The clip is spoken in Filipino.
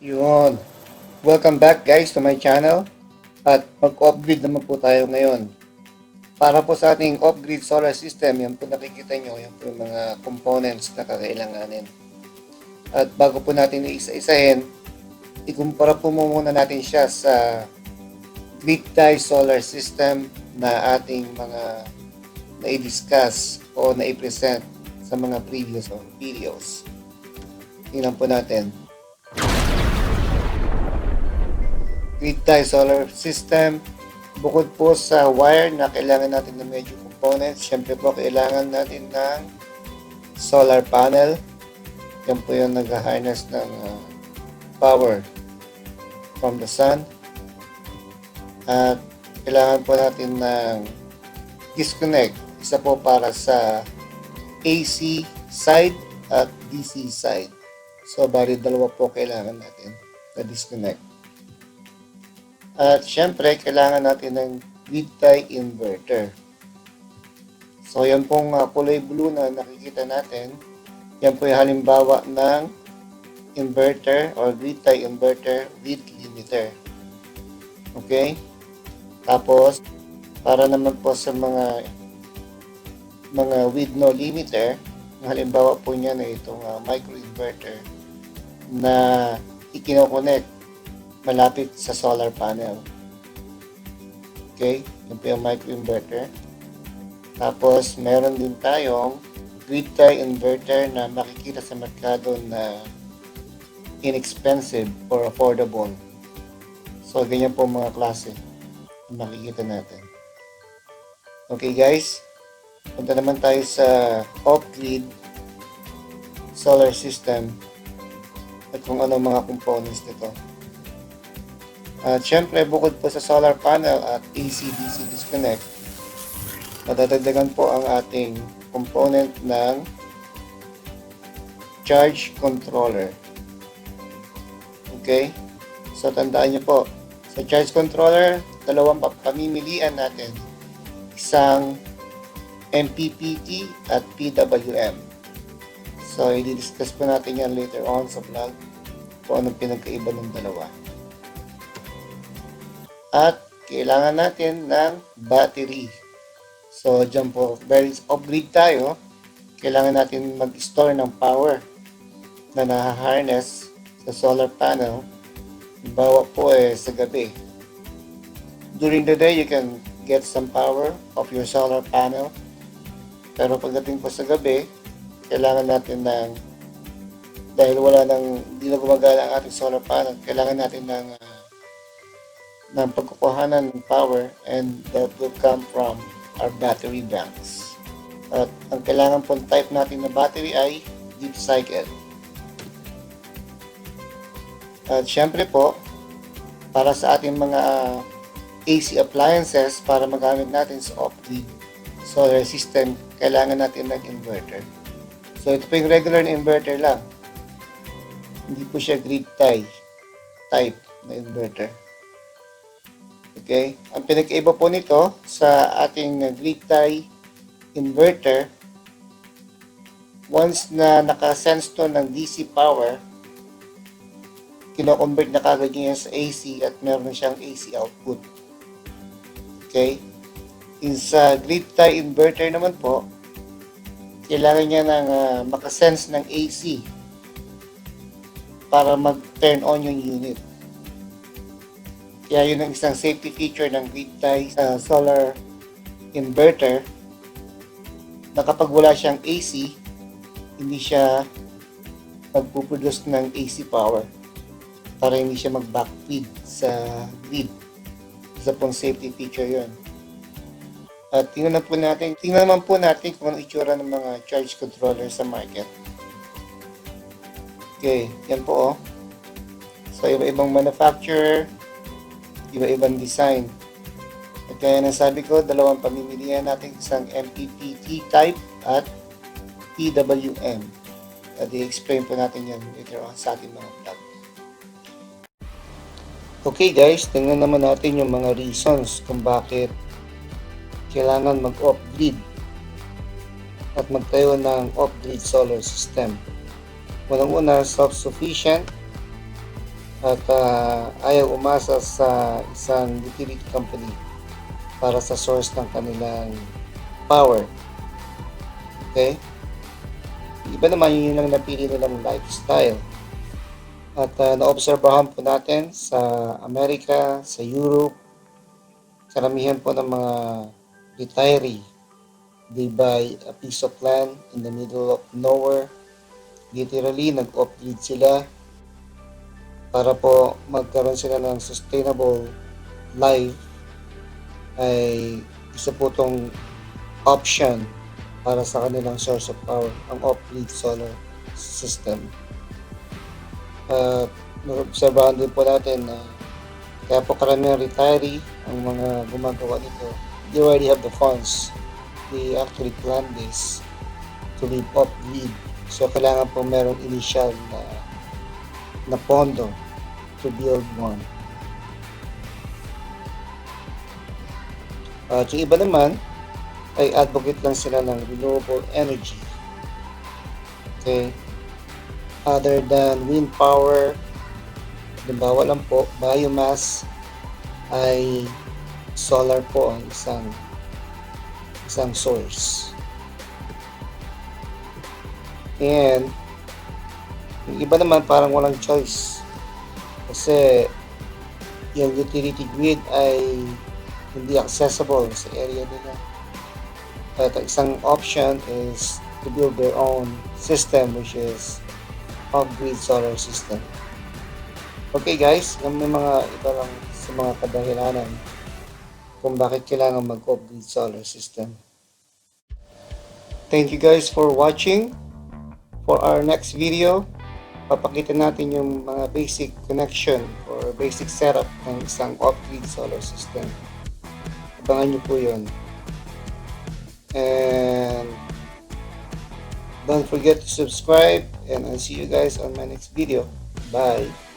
Yun. Welcome back guys to my channel. At mag-off-grid naman po tayo ngayon. Para po sa ating off-grid solar system, yan po nakikita nyo, yan po yung mga components na kakailanganin. At bago po natin isa-isahin, ikumpara po muna natin siya sa grid tie solar system na ating mga na-discuss o na-present sa mga previous videos. Tingnan po natin. Grid tie solar system, bukod po sa wire na kailangan natin ng medyo components, syempre po kailangan natin ng solar panel. Yan po yung nag-harness ng power from the sun. At kailangan po natin ng disconnect. Isa po para sa AC side at DC side. So, bali dalawa po kailangan natin na disconnect. At syempre, kailangan natin ng grid tie inverter. So, yan pong kulay blue na nakikita natin. Yan po yung halimbawa ng inverter or grid tie inverter with limiter. Okay? Tapos, para naman po sa mga with no limiter, halimbawa po niya na itong microinverter na ikinokonect malapit sa solar panel. Okay? Yan po yung microinverter. Tapos, meron din tayong grid tie inverter na makikita sa merkado na inexpensive or affordable. So, ganyan po mga klase na makikita natin. Okay guys, punta naman tayo sa off-grid solar system at kung ano mga components nito. At syempre, bukod po sa solar panel at AC-DC disconnect, madadagdagan po ang ating component ng charge controller. Okay? So, tandaan nyo po, sa charge controller, dalawang pamimilian natin. Isang MPPT at PWM. So, i-discuss po natin yan later on sa vlog kung anong pinagkaiba ng dalawa. At kailangan natin ng battery. So, dyan po, very off-grid tayo. Kailangan natin mag-store ng power na nahaharness sa solar panel. Bawa po sa gabi. During the day, you can get some power of your solar panel. Pero pagdating po sa gabi, kailangan natin dahil hindi na gumagana ang ating solar panel, kailangan natin ng pagkukuhanan ng power, and that will come from our battery banks. At ang kailangan pong type natin na battery ay deep cycle. At syempre po, para sa ating mga AC appliances, para magamit natin sa off-grid solar system, kailangan natin ng inverter. So, ito po yung regular na inverter lang. Hindi po siya grid tie type na inverter. Okay? Ang pinagkaiba po nito sa ating grid tie inverter, once na nakasense to ng DC power, kino-convert na kagad niya sa AC at meron na siyang AC output. Okay? Sa grid tie inverter naman po, kailangan niya ng makasense ng AC para mag-turn on yung unit. Kaya yun ang isang safety feature ng grid tie solar inverter, na kapag wala siyang AC, hindi siya magpuproduce ng AC power para hindi siya mag-backfeed sa grid. Isa pong safety feature yun. At tingnan naman po natin kung ano itsura ng mga charge controller sa market. Okay, yan po So, iba-ibang manufacturer, iba-ibang design. At kaya nasabi ko, dalawang pamimilihan natin, isang MPPT type at PWM. At i-explain po natin yan later on sa ating mga vlog. Okay guys, tingnan naman natin yung mga reasons kung bakit kailangan mag-off-grid at magtayo ng off-grid solar system. Unang-una, self-sufficient. at ayaw umasa sa isang utility company para sa source ng kanilang power. Okay? Iba naman yun lang napili nilang lifestyle. At naobserbahan po natin sa Amerika, sa Europe, karamihan po ng mga retiree, they buy a piece of land in the middle of nowhere. Literally, nag-off-grid sila para po magkaroon sila ng sustainable life. Ay isa po itong option para sa kanilang source of power, ang off-grid solar system. Naobserbahan din po natin na kaya po karamihan retiree ang mga gumagawa nito, they already have the funds. They actually plan this to live off-grid. So, kailangan po merong initial na pondo to build one. At yung iba naman, ay advocate lang sila ng renewable energy. Okay? Other than wind power, halimbawa lang po, biomass ay solar po ang isang source. And yung iba naman parang walang choice kasi yung utility grid ay hindi accessible sa area nila. At isang option is to build their own system, which is off-grid solar system. Okay guys, may mga iba lang sa mga kadahilanan kung bakit kailangan mag-off-grid solar system. Thank you guys for watching. For our next video, papakita natin yung mga basic connection or basic setup ng isang off-grid solar system. Abangan nyo po yun. And don't forget to subscribe, and I'll see you guys on my next video. Bye!